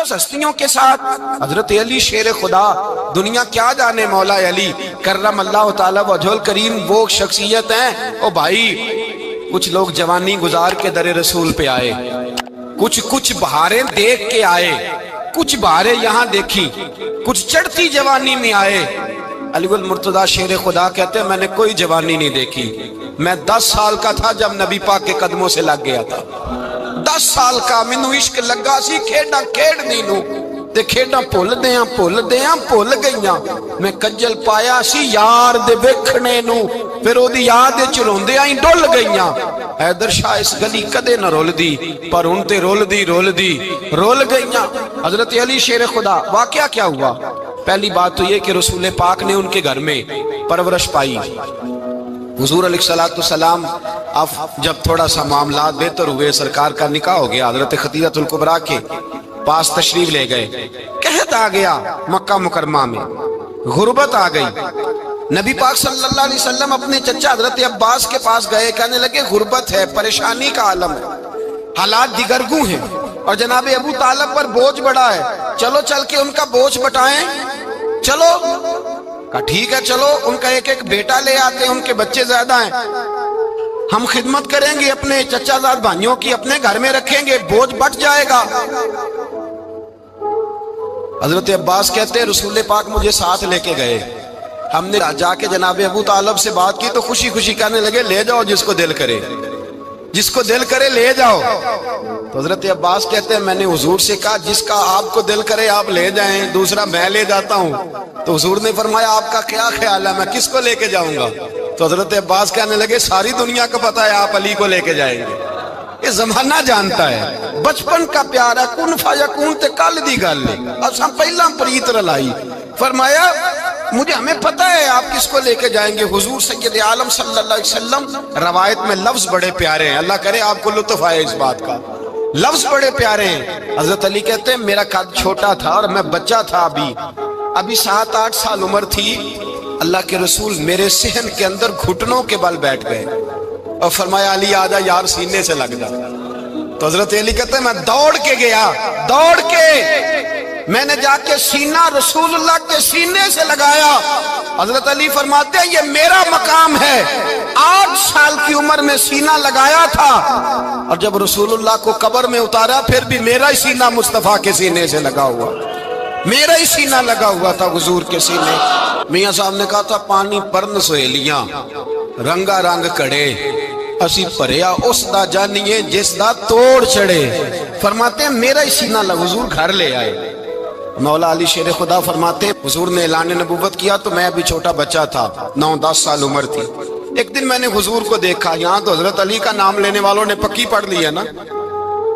زبردست ہستیوں کے ساتھ حضرت علی شیر خدا، دنیا کیا جانے مولا علی کرم اللہ تعالی وجہ الکریم وہ شخصیت ہیں۔ او بھائی کچھ لوگ جوانی گزار کے در رسول پہ آئے، کچھ بہاریں دیکھ کے آئے، کچھ بہاریں یہاں دیکھی، کچھ چڑھتی جوانی میں آئے۔ علی المرتضیٰ شیر خدا کہتے ہیں میں نے کوئی جوانی نہیں دیکھی، میں 10 سال کا تھا جب نبی پاک کے قدموں سے لگ گیا تھا، 10 سال کا مینوں عشق لگا سی، کھیڈاں کھیڈنی نو تے کھیڈاں بھول گئیاں، میں کجل پایا سی یار دے ویکھنے نو، پھر او دی یاد وچ روندیاں ہی ڈل گئیاں۔ حیدر شاہ اس گلی کدے نہ رول دی، پر ہن تے رول گئیاں۔ حضرت علی شیر خدا، واقعہ کیا ہوا؟ پہلی بات تو یہ کہ رسول پاک نے ان کے گھر میں پرورش پائی۔ حضور علیہ السلام اب جب تھوڑا سا معاملات بہتر ہوئے، سرکار کا نکاح ہو گیا، حضرت خدیجہ الکبریٰ کے پاس تشریف لے گئے۔ قحط آ گیا مکہ مکرمہ میں، غربت آ گئی۔ نبی پاک صلی اللہ علیہ وسلم اپنے چچا حضرت عباس کے پاس گئے، کہنے لگے غربت ہے، پریشانی کا عالم ہے، حالات دیگرگوں ہیں، اور جناب ابو طالب پر بوجھ بڑا ہے، چلو چل کے ان کا بوجھ بٹائیں۔ چلو کہا ٹھیک ہے، چلو ان کا ایک بیٹا لے آتے ہیں، ان کے بچے زیادہ ہیں، ہم خدمت کریں گے اپنے چچا زاد بھائیوں کی، اپنے گھر میں رکھیں گے، بوجھ بٹ جائے گا۔ حضرت عباس کہتے ہیں رسول پاک مجھے ساتھ لے کے گئے، ہم نے جا کے جناب ابو طالب سے بات کی تو خوشی خوشی کہنے لگے لے جاؤ جس کو دل کرے لے جاؤ۔ تو حضرت عباس کہتے ہیں میں نے حضور سے کہا جس کا آپ کو دل کرے آپ لے جائیں، دوسرا میں لے جاتا ہوں۔ تو حضور نے فرمایا آپ کا کیا خیال ہے، میں کس کو لے کے جاؤں گا؟ تو حضرت عباس کہنے لگے ساری دنیا کو پتا ہے آپ علی کو لے کے جائیں گے، یہ زمانہ جانتا ہے، بچپن کا پیار ہے، کن فیکون تے کل دی گل ہے، اساں پہلا پریت رلائی۔ فرمایا ہمیں پتہ ہے آپ کس کو لے کے جائیں گے، حضور سید عالم صلی اللہ علیہ وسلم۔ روایت میں لفظ بڑے پیارے ہیں، اللہ کرے آپ کو لطف آئے اس بات کا، لفظ بڑے پیارے ہیں۔ حضرت علی کہتے ہیں میرا قد چھوٹا تھا اور میں بچہ تھا، ابھی 7-8 سال عمر تھی، اللہ کے رسول میرے صحن کے اندر گھٹنوں کے بل بیٹھ گئے اور فرمایا علی آجا یار سینے سے لگ جا۔ تو حضرت علی کہتے ہیں میں دوڑ کے گیا، میں نے جا کے سینہ رسول اللہ کے سینے سے لگایا۔ حضرت علی فرماتے ہیں یہ میرا مقام ہے، 8 سال کی عمر میں سینہ لگایا تھا، اور جب رسول اللہ کو قبر میں اتارا پھر بھی میرا ہی سینہ مصطفیٰ کے سینے سے لگا ہوا، میرا ہی سینہ لگا ہوا تھا حضور کے سینے۔ میاں صاحب نے کہا تھا پانی پرن سہیلیاں رنگا رنگ کڑے، اسی پریا اس دا جانیے جس دا توڑ چڑے۔ فرماتے ہیں میرا ہی سینہ لگا، حضور گھر لے آئے۔ مولا علی شیر خدا فرماتے ہیں حضور نے اعلان نبوت کیا تو میں ابھی چھوٹا بچہ تھا، 9-10 سال عمر تھی۔ ایک دن میں نے حضور کو دیکھا، یہاں تو حضرت علی کا نام لینے والوں نے پکی پڑھ لی ہے نا،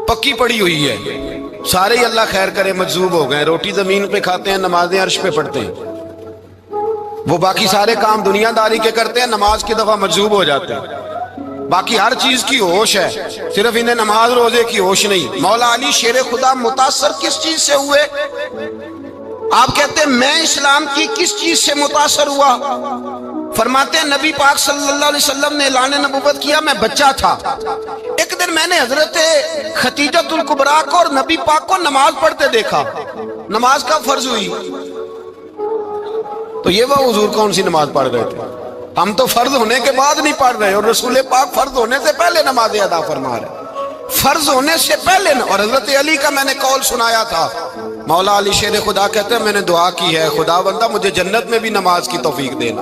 پکی پڑھی ہوئی ہے، سارے ہی اللہ خیر کرے مجذوب ہو گئے، روٹی زمین پہ کھاتے ہیں، نمازیں عرش پہ پڑھتے ہیں، وہ باقی سارے کام دنیا داری کے کرتے ہیں، نماز کی دفعہ مجذوب ہو جاتے ہیں، باقی ہر چیز کی ہوش ہے، صرف انہیں نماز روزے کی ہوش نہیں۔ مولا علی شیر خدا متاثر کس چیز سے ہوئے؟ آپ کہتے ہیں میں اسلام کی کس چیز سے متاثر ہوا؟ فرماتے ہیں نبی پاک صلی اللہ علیہ وسلم نے اعلان نبوت کیا، میں بچہ تھا، ایک دن میں نے حضرت خدیجہ الکبریٰ کو اور نبی پاک کو نماز پڑھتے دیکھا، نماز کا فرض ہوئی، تو یہ وہ حضور کون سی نماز پڑھ رہے تھے؟ ہم تو فرض ہونے کے بعد نہیں پڑھ رہے، اور رسول پاک فرض ہونے سے پہلے نماز ادا فرما رہے، فرض ہونے سے پہلے۔ اور حضرت علی کا میں نے قول سنایا تھا، مولا علی شیر خدا کہتے ہیں میں نے دعا کی ہے خدا بندہ مجھے جنت میں بھی نماز کی توفیق دینا،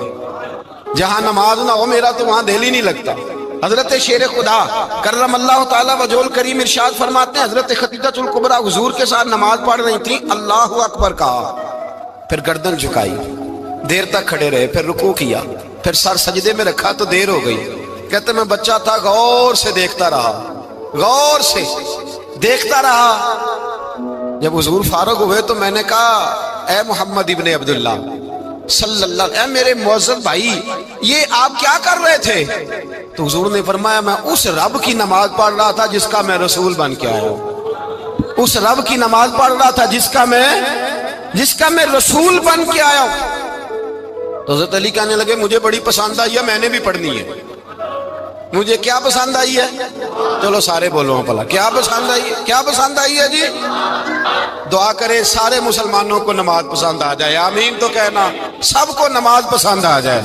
جہاں نماز نہ ہو میرا تو وہاں دل ہی نہیں لگتا۔ حضرت شیر خدا کرم اللہ تعالیٰ وجہ الکریم ارشاد فرماتے ہیں حضرت خدیجہ الکبریٰ حضور کے ساتھ نماز پڑھ رہی تھی، اللہ اکبر کہا، پھر گردن جھکائی، دیر تک کھڑے رہے، پھر رکوع کیا، پھر سر سجدے میں رکھا تو دیر ہو گئی۔ کہتے میں بچہ تھا، غور سے دیکھتا رہا، جب حضور فارغ ہوئے تو میں نے کہا اے محمد ابن عبداللہ صلی اللہ علیہ وسلم، اے میرے معزز بھائی یہ آپ کیا کر رہے تھے؟ تو حضور نے فرمایا میں اس رب کی نماز پڑھ رہا تھا جس کا میں رسول بن کے آیا ہوں، اس رب کی نماز پڑھ رہا تھا جس کا میں رسول بن کے آیا ہوں۔ تو حضرت علی کہنے لگے مجھے بڑی پسند آئی ہے، میں نے بھی پڑھنی ہے۔ مجھے کیا پسند آئی ہے؟ چلو سارے بولو پلا، کیا پسند آئی ہے؟ کیا پسند آئی ہے جی؟ دعا کرے سارے مسلمانوں کو نماز پسند آ جائے، آمین تو کہنا، سب کو نماز پسند آ جائے۔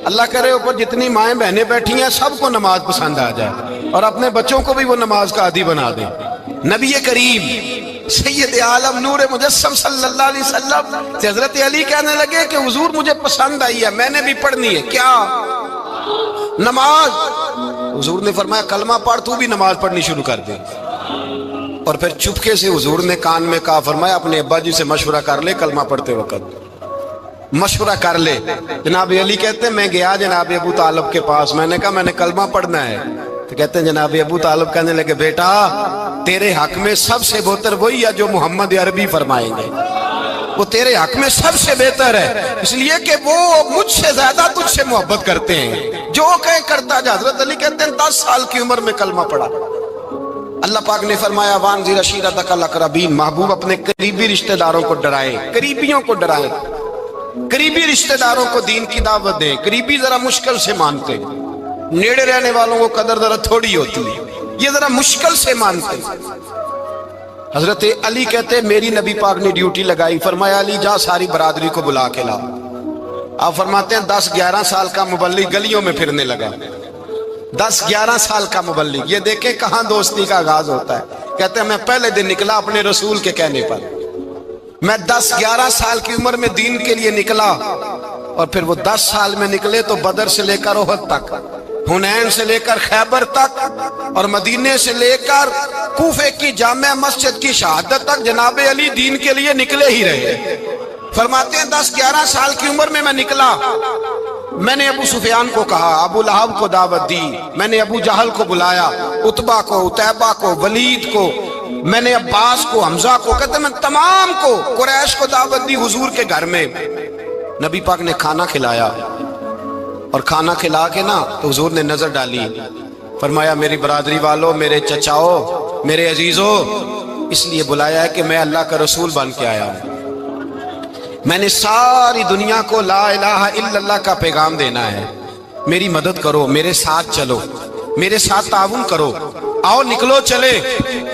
اللہ کرے اوپر جتنی مائیں بہنیں بیٹھی ہیں سب کو نماز پسند آ جائے، اور اپنے بچوں کو بھی وہ نماز کا عادی بنا دیں۔ نبی کریم سید عالم نور مجسم صلی اللہ علیہ وسلم سے حضرت علی کہنے لگے کہ حضور مجھے پسند آئی ہے، میں نے بھی پڑھنی ہے۔ کیا؟ نماز۔ حضور نے فرمایا کلمہ پڑھ، تو بھی نماز پڑھنی شروع کر دے۔ اور پھر چپکے سے حضور نے کان میں کہا، فرمایا اپنے ابا جی سے مشورہ کر لے کلمہ پڑھتے وقت، مشورہ کر لے۔ جناب علی کہتے ہیں میں گیا جناب ابو طالب کے پاس، میں نے کہا میں نے کلمہ پڑھنا ہے، تو کہتے ہیں جناب ابو طالب کہنے لگے بیٹا تیرے حق میں سب سے بہتر وہی ہے جو محمد عربی فرمائیں گے، وہ تیرے حق میں سب سے بہتر ہے، اس لیے کہ وہ مجھ سے زیادہ تجھ سے محبت کرتے ہیں، جو کہیں کرتا جا۔ حضرت علی کہتے ہیں 10 سال کی عمر میں کلمہ پڑھا۔ اللہ پاک نے فرمایا وانذر عشیرتک الاقربین، محبوب اپنے قریبی رشتہ داروں کو ڈرائیں، قریبیوں کو ڈرائیں، قریبی رشتہ داروں کو دین کی دعوت دیں۔ قریبی ذرا مشکل سے مانتے، نیڑے رہنے والوں کو قدر ذرا تھوڑی ہوتی ہے، یہ ذرا مشکل سے مانتے۔ حضرت علی کہتے ہیں میری نبی پاک نے ڈیوٹی لگائی، فرمایا علی جا ساری برادری کو بلا کے لا۔ آپ فرماتے ہیں 10-11 سال کا مبلغ گلیوں میں پھرنے لگا، 10-11 سال کا مبلغ، یہ دیکھیں کہاں دوستی کا آغاز ہوتا ہے۔ کہتے ہیں میں پہلے دن نکلا اپنے رسول کے کہنے پر، میں 10-11 سال کی عمر میں دین کے لیے نکلا، اور پھر وہ 10 سال میں نکلے تو بدر سے لے کر احد تک، حنین سے لے کر خیبر تک، اور مدینے سے لے کر کوفے کی جامع مسجد کی شہادت تک جناب علی دین کے لیے نکلے ہی رہے۔ فرماتے ہیں 10-11 سال کی عمر میں نکلا، میں نے ابو سفیان کو کہا، ابو لہب کو دعوت دی، میں نے ابو جہل کو بلایا، عتبہ کو، عتیبہ کو، ولید کو، میں نے عباس کو، حمزہ کو، کہتے میں تمام کو، قریش کو دعوت دی حضور کے گھر میں۔ نبی پاک نے کھانا کھلایا، اور کھانا کھلا کے نا تو حضور نے نظر ڈالی، فرمایا میری برادری والوں، میرے چچاؤ، میرے عزیزوں، اس لیے بلایا ہے کہ میں اللہ کا رسول بن کے آیا ہوں، میں نے ساری دنیا کو لا الہ الا اللہ کا پیغام دینا ہے، میری مدد کرو، میرے ساتھ چلو، میرے ساتھ تعاون کرو، آؤ نکلو چلے،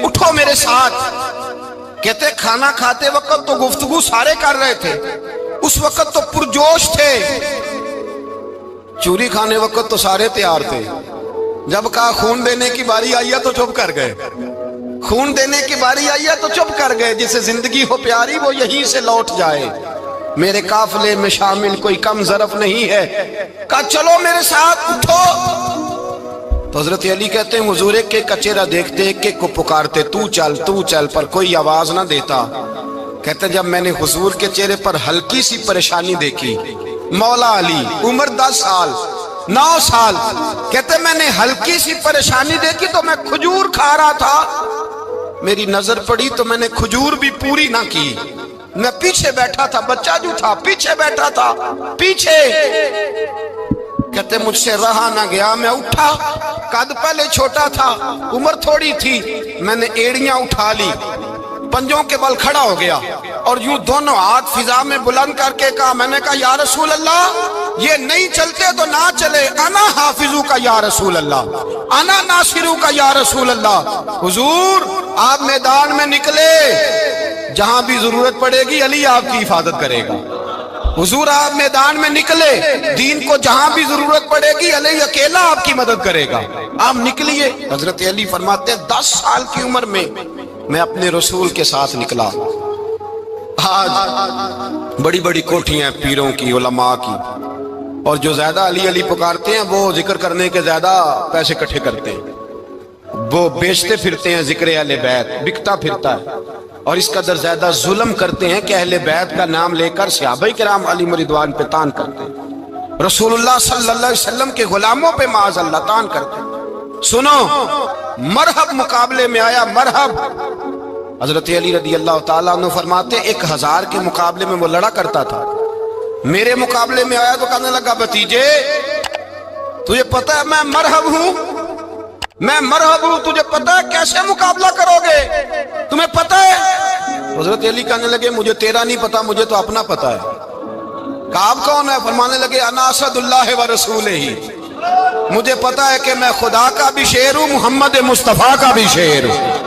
اٹھو میرے ساتھ۔ کہتے کھانا کھاتے وقت تو گفتگو سارے کر رہے تھے، اس وقت تو پرجوش تھے، چوری کھانے وقت تو سارے تیار تھے، جب کہا خون دینے کی باری آئی ہے تو چپ کر گئے، خون دینے کی باری آئی ہے تو چپ کر گئے، جسے زندگی ہو پیاری وہ یہیں سے لوٹ جائے، میرے قافلے میں شامل کوئی کم ظرف نہیں ہے، کہا چلو میرے ساتھ اٹھو۔ تو حضرت علی کہتے ہیں حضور ایک کا چہرہ دیکھتے ایک کو پکارتے، تو چل، پر کوئی آواز نہ دیتا۔ کہتے ہیں جب میں نے حضور کے چہرے پر ہلکی سی پریشانی دیکھی، مولا علی عمر 10 سال 9 سال، کہتے ہیں میں نے ہلکی سی پریشانی دیکھی تو میں کھجور کھا رہا تھا، میری نظر پڑی تو میں نے کھجور بھی پوری نہ کی، میں پیچھے بیٹھا تھا، بچہ جو تھا پیچھے بیٹھا تھا، پیچھے۔ کہتے مجھ سے رہا نہ گیا، میں اٹھا، قد پہلے چھوٹا تھا، عمر تھوڑی تھی، میں نے ایڑیاں اٹھا لی، پنجوں کے بل کھڑا ہو گیا، اور یوں دونوں ہاتھ فضا میں بلند کر کے کہا، میں نے کہا یا رسول اللہ یہ نہیں چلتے تو نہ چلے، انا حافظو کا یا رسول اللہ، انا ناصرو کا یا رسول اللہ۔ حضور آپ میدان میں نکلے، جہاں بھی ضرورت پڑے گی علی آپ کی حفاظت کرے گا، حضور آپ میدان میں نکلے، دین کو جہاں بھی ضرورت پڑے گی علی اکیلا آپ کی مدد کرے گا، آپ نکلیے۔ حضرت علی فرماتے ہیں 10 سال کی عمر میں میں اپنے رسول کے ساتھ نکلا۔ آج بڑی بڑی کوٹھیاں پیروں کی، علماء کی، اور جو زیادہ علی علی پکارتے ہیں وہ ذکر کرنے کے زیادہ پیسے اکٹھے کرتے ہیں، وہ بیچتے پھرتے ہیں ذکر اہل بیت، بکتا پھرتا ہے، اور اس قدر زیادہ ظلم کرتے ہیں کہ اہل بیت کا نام لے کر صحابہ کرام علی رضوان پہ تان کرتے ہیں، رسول اللہ صلی اللہ علیہ وسلم کے غلاموں پہ معاذ اللہ تان کرتے ہیں۔ سنو، مرحب مقابلے میں آیا، مرحب۔ حضرت علی رضی اللہ تعالیٰ عنہ فرماتے 1000 کے مقابلے میں وہ لڑا کرتا تھا، میرے مقابلے میں آیا تو کہنے لگا بھتیجے تجھے پتہ ہے میں مرحب ہوں، میں مرحب ہوں، تجھے پتہ ہے کیسے مقابلہ کرو گے، تمہیں پتہ ہے؟ حضرت علی کہنے لگے مجھے تیرا نہیں پتا، مجھے تو اپنا پتہ ہے۔ کہا آپ کون ہے؟ فرمانے لگے انا اسد اللہ و رسولہ، مجھے پتا ہے کہ میں خدا کا بھی شیر ہوں، محمد مصطفیٰ کا بھی شیر ہوں۔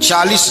40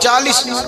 40।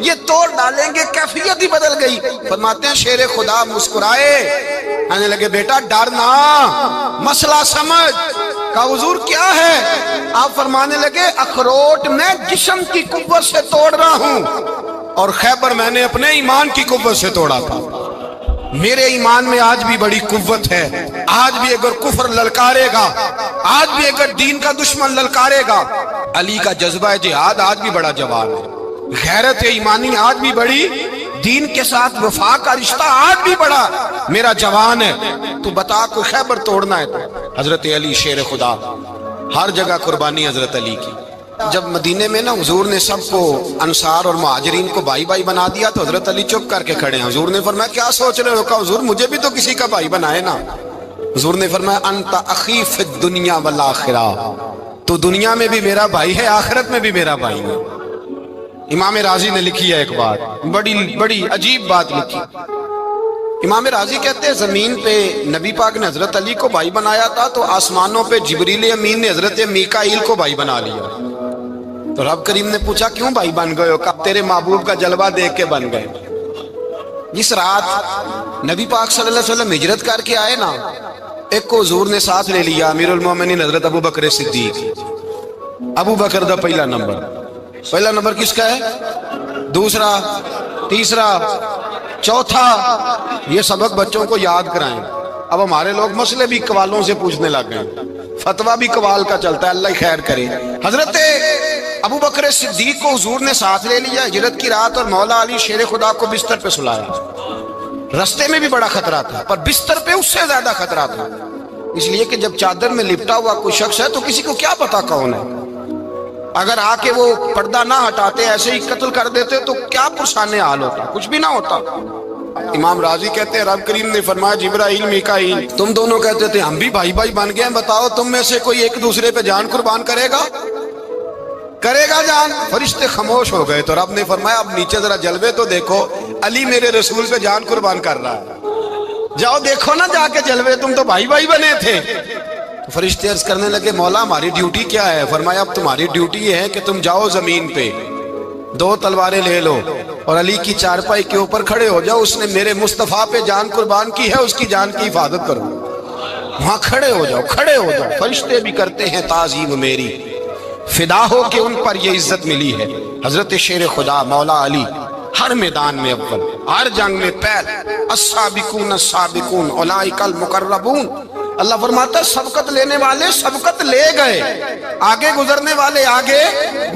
یہ توڑ ڈالیں گے، کیفیت ہی بدل گئی۔ فرماتے ہیں شیر خدا مسکرائے، کہنے لگے بیٹا ڈرنا، مسئلہ سمجھ۔ کہا حضور کیا ہے؟ آپ فرمانے لگے اخروٹ میں جسم کی قوت سے توڑ رہا ہوں، اور خیبر میں نے اپنے ایمان کی قوت سے توڑا تھا۔ میرے ایمان میں آج بھی بڑی قوت ہے، آج بھی اگر کفر للکارے گا، آج بھی اگر دین کا دشمن للکارے گا، علی کا جذبہ جہاد آج بھی بڑا جوان ہے، غیرت ایمانی آج بھی بڑی، دین کے ساتھ وفا کا رشتہ آج بھی بڑا میرا جوان ہے۔ تو بتا کوئی خیبر توڑنا ہے تو حضرت علی شیر خدا، ہر جگہ قربانی حضرت علی کی۔ جب مدینے میں نا حضور نے سب کو انصار اور مہاجرین کو بھائی بھائی بنا دیا تو حضرت علی چپ کر کے کھڑے ہیں۔ حضور نے فرمایا کیا سوچ رہے ہو؟ کہا حضور مجھے بھی تو کسی کا بھائی بنائے نا۔ حضور نے فرمایا انت اخی فی الدنیا والآخرہ، تو دنیا میں بھی میرا بھائی ہے، آخرت میں بھی میرا بھائی ہے۔ امام راضی نے لکھی ہے ایک بات، بڑی عجیب بات لکھی۔ امام راضی کہتے ہیں زمین پہ نبی پاک نے حضرت علی کو بھائی بنایا تھا تو آسمانوں پہ جبریل امین نے حضرت میکائیل کو بھائی بنا لیا۔ تو رب کریم نے پوچھا کیوں بھائی بن گئے ہو؟ کہا تیرے محبوب کا جلوہ دیکھ کے بن گئے۔ جس رات نبی پاک صلی اللہ علیہ وسلم ہجرت کر کے آئے نا، ایک کو حضور نے ساتھ لے لیا، امیر المومنین حضرت ابو بکر صدیق۔ ابو بکر دا پہلا نمبر کس کا ہے؟ دوسرا، تیسرا، چوتھا۔ یہ سبق بچوں کو یاد کرائیں۔ اب ہمارے لوگ مسئلے بھی قوالوں سے پوچھنے لگ گئے، فتویٰ بھی قوال کا چلتا ہے، اللہ خیر کرے۔ حضرت ابو بکر صدیق کو حضور نے ساتھ لے لیا ہجرت کی رات، اور مولا علی شیر خدا کو بستر پہ سلایا۔ رستے میں بھی بڑا خطرہ تھا، پر بستر پہ اس سے زیادہ خطرہ تھا، اس لیے کہ جب چادر میں لپٹا ہوا کوئی شخص ہے تو کسی کو کیا پتا کون ہے۔ اگر آ کے وہ پردہ نہ ہٹاتے ایسے ہی قتل کر دیتے تو کیا پرسان حال ہوتا، کچھ بھی نہ ہوتا۔ امام راضی کہتے ہیں رب کریم نے فرمایا جبرائیل میکائیل تم دونوں کہتے تھے ہم بھی بھائی بھائی بن گئے ہیں، بتاؤ تم میں سے کوئی ایک دوسرے پہ جان قربان کرے گا جان؟ فرشتے خاموش ہو گئے تو رب نے فرمایا اب نیچے ذرا جلوے تو دیکھو، علی میرے رسول پہ جان قربان کر رہا ہے، جاؤ دیکھو نا جا کے جلوے، تم تو بھائی بھائی بنے تھے۔ تو فرشتے عرض کرنے لگے مولا ہماری ڈیوٹی کیا ہے؟ فرمایا اب تمہاری ڈیوٹی یہ ہے کہ تم جاؤ زمین پہ، 2 تلواریں لے لو اور علی کی چارپائی کے اوپر کھڑے ہو جاؤ، اس نے میرے مصطفیٰ پہ جان قربان کی ہے، اس کی جان کی حفاظت کرو۔ وہاں کھڑے ہو جاؤ۔ فرشتے بھی کرتے ہیں تعظیم میری، فدا ہو کہ ان پر یہ عزت ملی ہے۔ حضرت شیر خدا مولا علی ہر میدان میں اول، ہر جنگ میں پہل، السابقون السابقون اولئک المقربون۔ اللہ فرماتا ہے سبقت لینے والے سبقت لے گئے، آگے گزرنے والے آگے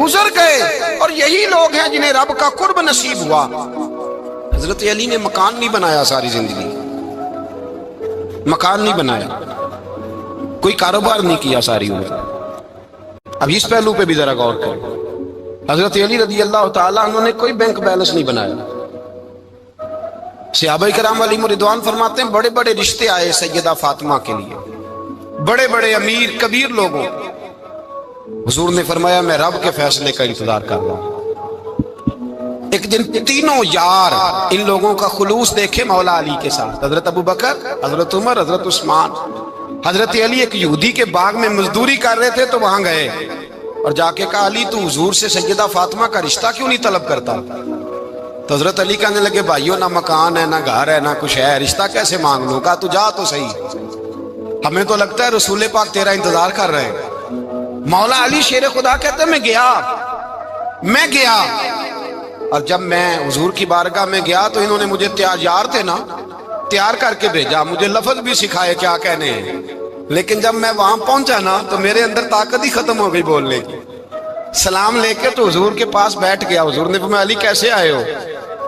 گزر گئے، اور یہی لوگ ہیں جنہیں رب کا قرب نصیب ہوا۔ حضرت علی نے مکان نہیں بنایا، ساری زندگی مکان نہیں بنایا، کوئی کاروبار نہیں کیا ساری عمر۔ اب اس پہلو پہ بھی ذرا غور کریں، حضرت علی رضی اللہ تعالیٰ عنہ نے کوئی بینک بیلنس نہیں بنایا۔ صحابہ کرام علیہم رضوان فرماتے ہیں بڑے بڑے رشتے آئے سیدہ فاطمہ کے لیے، بڑے بڑے امیر کبیر لوگوں، حضور نے فرمایا میں رب کے فیصلے کا انتظار کر رہا ہوں۔ ایک دن تینوں یار ان لوگوں کا خلوص دیکھے مولا علی کے ساتھ، حضرت ابو بکر، حضرت عمر، حضرت عثمان۔ حضرت علی ایک یہودی کے باغ میں مزدوری کر رہے تھے تو وہاں گئے اور جا کے کہا علی تو حضور سے سیدہ فاطمہ کا رشتہ کیوں نہیں طلب کرتا؟ تو حضرت علی کہنے لگے بھائیو نہ مکان ہے، نہ گھر ہے، نہ کچھ ہے، رشتہ کیسے مانگ لوں؟ کہا تو جا تو صحیح، ہمیں تو لگتا ہے رسول پاک تیرا انتظار کر رہے ہیں۔ مولا علی شیر خدا کہتے ہیں میں گیا اور جب میں حضور کی بارگاہ میں گیا تو انہوں نے مجھے تیار کر کے بھیجا، مجھے لفظ بھی سکھائے کیا کہنے ہیں، لیکن جب میں وہاں پہنچا نا تو میرے اندر طاقت ہی ختم ہو گئی بولنے کی۔ سلام لے کے تو حضور کے پاس بیٹھ گیا، حضور نے فرمایا علی کیسے آئے ہو؟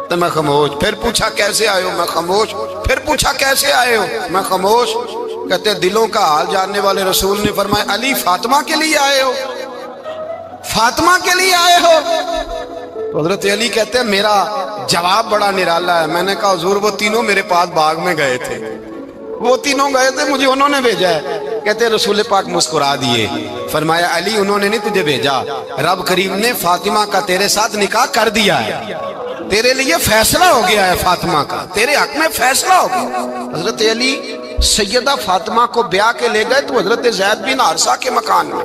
تو میں خاموش، پھر پوچھا کیسے آئے ہو؟ میں خاموش، پھر پوچھا کیسے آئے ہو؟ میں خاموش۔ کہتے دلوں کا حال جاننے والے رسول نے فرمایا علی فاطمہ کے لیے آئے ہو؟ فاطمہ کے لیے آئے ہو؟ تو حضرت علی کہتے ہیں میرا جواب بڑا نرالا ہے۔ میں نے کہا حضور وہ تینوں میرے پاس باغ میں گئے تھے، مجھے انہوں نے بھیجا ہے۔ کہتے رسول پاک مسکرا دیے، فرمایا علی انہوں نے نہیں تجھے بھیجا، رب کریم نے فاطمہ کا تیرے ساتھ نکاح کر دیا ہے، تیرے لیے فیصلہ ہو گیا ہے، فاطمہ کا تیرے حق میں فیصلہ ہو گیا۔ حضرت علی سیدہ فاطمہ کو بیاہ کے لے گئے تو حضرت زید بن حارثہ کے مکان میں،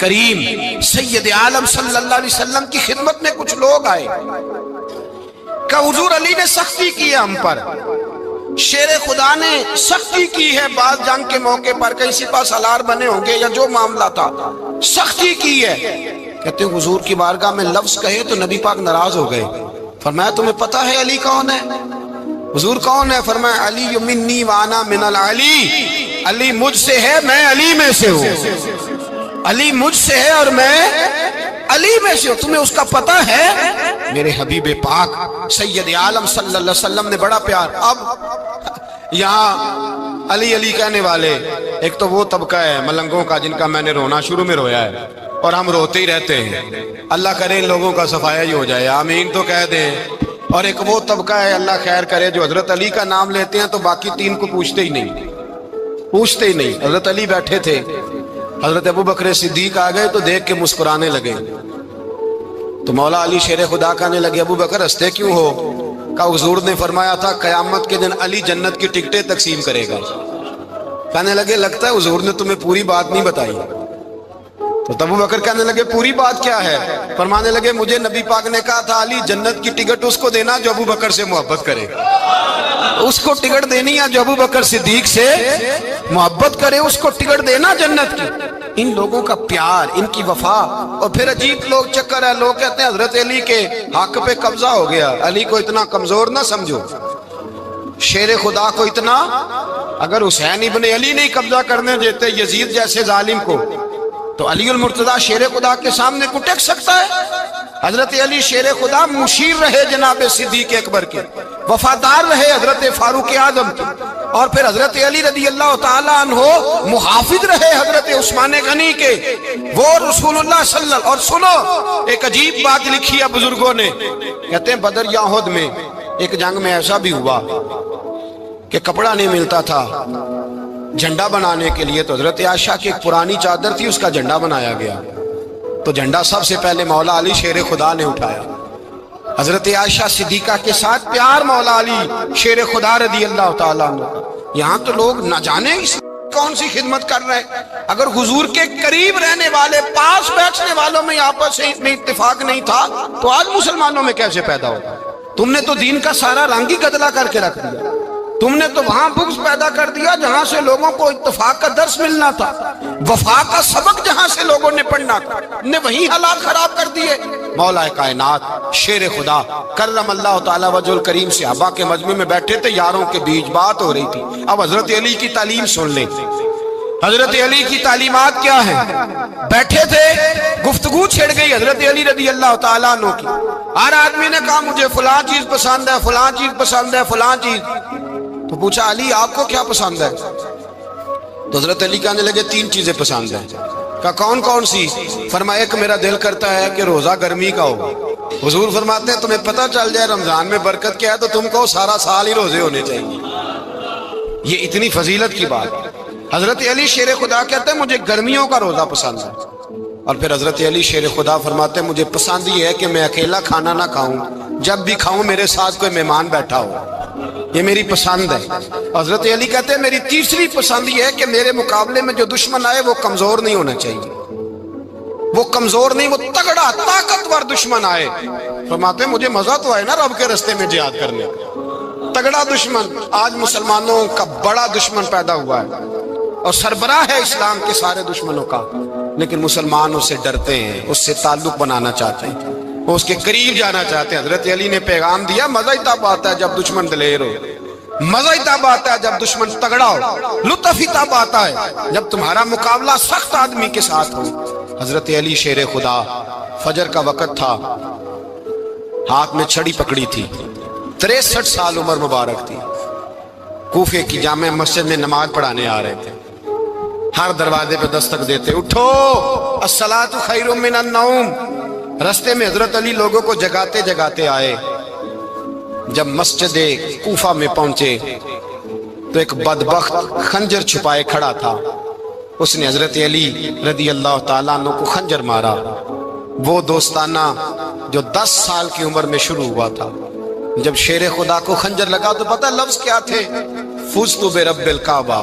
کریم سید عالم صلی اللہ علیہ وسلم کی خدمت میں کچھ لوگ آئے کہ حضور علی نے سختی کی ہے ہم پر، شیر خدا نے سختی کی ہے، بعض جنگ کے موقع پر کہیں سپاہ سالار بنے ہوں گے یا جو معاملہ تھا سختی کی ہے۔ کہتے ہیں حضور کی بارگاہ میں لفظ کہے تو نبی پاک ناراض ہو گئے۔ فرمایا تمہیں پتہ ہے علی کون ہے؟ حضور کون ہے؟ فرمایا علی منی وانا من العلی، علی مجھ سے ہے میں علی میں سے ہوں، علی مجھ سے ہے اور میں علی میں سے ہوں، تمہیں اس کا پتہ ہے؟ میرے حبیب پاک سید عالم صلی اللہ علیہ وسلم نے بڑا پیار۔ اب یہاں علی علی کہنے والے ایک تو وہ طبقہ ہے ملنگوں کا جن کا میں نے رونا شروع میں رویا ہے اور ہم روتے ہی رہتے ہیں، اللہ کرے ان لوگوں کا صفایا ہی ہو جائے، آمین تو کہہ دیں۔ اور ایک وہ طبقہ ہے اللہ خیر کرے جو حضرت علی کا نام لیتے ہیں تو باقی تین کو پوچھتے ہی نہیں۔ حضرت علی بیٹھے تھے، حضرت ابو بکر صدیق آ گئے تو دیکھ کے مسکرانے لگے، تو مولا علی شیر خدا کہنے لگے ابو بکر ہنستے کیوں ہو؟ کہ حضور نے فرمایا تھا قیامت کے دن علی جنت کی ٹکٹیں تقسیم کرے گا۔ کہنے لگے لگتا ہے حضور نے تمہیں پوری بات نہیں بتائی۔ تو ابو بکر کہنے لگے پوری بات کیا ہے؟ فرمانے لگے مجھے نبی پاک نے کہا تھا علی جنت کی ٹکٹ اس کو دینا جو ابو بکر سے محبت کرے، اس کو ٹکٹ دینی ہے جو ابو بکر صدیق سے محبت کرے، اس کو ٹکٹ دینا جنت کی۔ ان لوگوں کا پیار، ان کی وفا۔ اور پھر عجیب لوگ چکر ہے، لوگ کہتے ہیں حضرت علی کے حق پہ قبضہ ہو گیا، علی کو اتنا کمزور نہ سمجھو، شیر خدا کو اتنا، اگر حسین ابن علی نہیں قبضہ کرنے دیتے یزید جیسے ظالم کو تو علی المرتضیٰ شیر خدا کے سامنے کو ٹک سکتا ہے؟ حضرت علی شیر خدا مشیر رہے جناب صدیق اکبر کے، وفادار رہے حضرت فاروق اعظم کے، اور پھر حضرت علی رضی اللہ تعالیٰ عنہ محافظ رہے حضرت عثمان غنی کے، وہ رسول اللہ صلی اللہ۔ اور سنو ایک عجیب بات لکھی ہے بزرگوں نے، کہتے ہیں بدر یا احد میں ایک جنگ میں ایسا بھی ہوا کہ کپڑا نہیں ملتا تھا جھنڈا بنانے کے لیے، تو حضرت عائشہ کی ایک پرانی چادر تھی، اس کا جھنڈا بنایا گیا، تو جھنڈا سب سے پہلے مولا علی شیر خدا نے اٹھایا۔ حضرت عائشہ صدیقہ کے ساتھ پیار مولا علی شیر خدا رضی اللہ تعالیٰ عنہ۔ یہاں تو لوگ نہ جانے اس کون سی خدمت کر رہے ہیں، اگر حضور کے قریب رہنے والے پاس بیٹھنے والوں میں آپس میں اتفاق نہیں تھا تو آج مسلمانوں میں کیسے پیدا ہوگا؟ تم نے تو دین کا سارا رنگ ہی گدلا کر کے رکھ دیا، تم نے تو وہاں بغض پیدا کر دیا جہاں سے لوگوں کو اتفاق کا درس ملنا تھا، وفا کا سبق جہاں سے لوگوں نے پڑھنا تھا، نے وہی حالات خراب کر دیے۔ مولا کائنات شیر خدا کرم اللہ تعالی وجہ الکریم صحابہ کے مجمع میں بیٹھے تھے، یاروں کے بیچ بات ہو رہی تھی۔ اب حضرت علی کی تعلیم سن لیں، حضرت علی کی تعلیمات کیا ہیں؟ بیٹھے تھے، گفتگو چھڑ گئی حضرت علی رضی اللہ تعالیٰ عنہ کی، ہر آدمی نے کہا مجھے فلاں چیز پسند ہے، فلاں چیز پسند ہے، فلاں چیز۔ تو پوچھا علی آپ کو کیا پسند ہے؟ تو حضرت علی کہنے لگے تین چیزیں پسند ہیں۔ کہا کون کون سی؟ فرمایا ایک میرا دل کرتا ہے کہ روزہ گرمی کا ہو۔ حضور فرماتے ہیں تمہیں پتہ چل جائے رمضان میں برکت کیا ہے تو تم کو سارا سال ہی روزے ہونے چاہیے، یہ اتنی فضیلت کی بات۔ حضرت علی شیر خدا کہتے ہیں مجھے گرمیوں کا روزہ پسند ہے، اور پھر حضرت علی شیر خدا فرماتے ہیں مجھے پسند یہ ہے کہ میں اکیلا کھانا نہ کھاؤں، جب بھی کھاؤں میرے ساتھ کوئی مہمان بیٹھا ہو، یہ میری پسند ہے۔ حضرت علی کہتے ہیں میری تیسری پسند یہ ہے کہ میرے مقابلے میں جو دشمن آئے وہ کمزور نہیں ہونا چاہیے، وہ کمزور نہیں، وہ تگڑا طاقتور دشمن آئے۔ فرماتے ہیں مجھے مزہ تو آئے نا رب کے رستے میں جہاد کرنے کا، تگڑا دشمن۔ آج مسلمانوں کا بڑا دشمن پیدا ہوا ہے اور سربراہ ہے اسلام کے سارے دشمنوں کا، لیکن مسلمان اس سے ڈرتے ہیں، اس سے تعلق بنانا چاہتے ہیں، وہ اس کے قریب جانا چاہتے ہیں۔ حضرت علی نے پیغام دیا مزہ ہی تب آتا ہے جب دشمن دلیر ہو، مزہ ہی تب آتا ہے جب دشمن تگڑا ہو، لطف ہی تب آتا ہے جب تمہارا مقابلہ سخت آدمی کے ساتھ ہو۔ حضرت علی شیر خدا، فجر کا وقت تھا، ہاتھ میں چھڑی پکڑی تھی، 63 سال عمر مبارک تھی، کوفے کی جامع مسجد میں نماز پڑھانے آ رہے تھے، ہر دروازے پہ دستک دیتے اٹھو الصلاۃ خیر من النوم۔ رستے میں حضرت علی لوگوں کو جگاتے جگاتے آئے، جب مسجد کوفہ میں پہنچے تو ایک بدبخت خنجر چھپائے کھڑا تھا، اس نے حضرت علی رضی اللہ تعالیٰ عنہ کو خنجر مارا۔ وہ دوستانہ جو 10 سال کی عمر میں شروع ہوا تھا، جب شیر خدا کو خنجر لگا تو پتہ لفظ کیا تھے؟ فزت برب الکعبہ،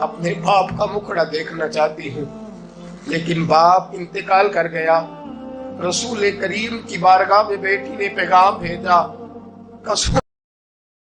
اپنے باپ کا مکھڑا دیکھنا چاہتی ہوں، لیکن باپ انتقال کر گیا۔ رسول کریم کی بارگاہ میں بیٹی نے پیغام بھیجا، قسم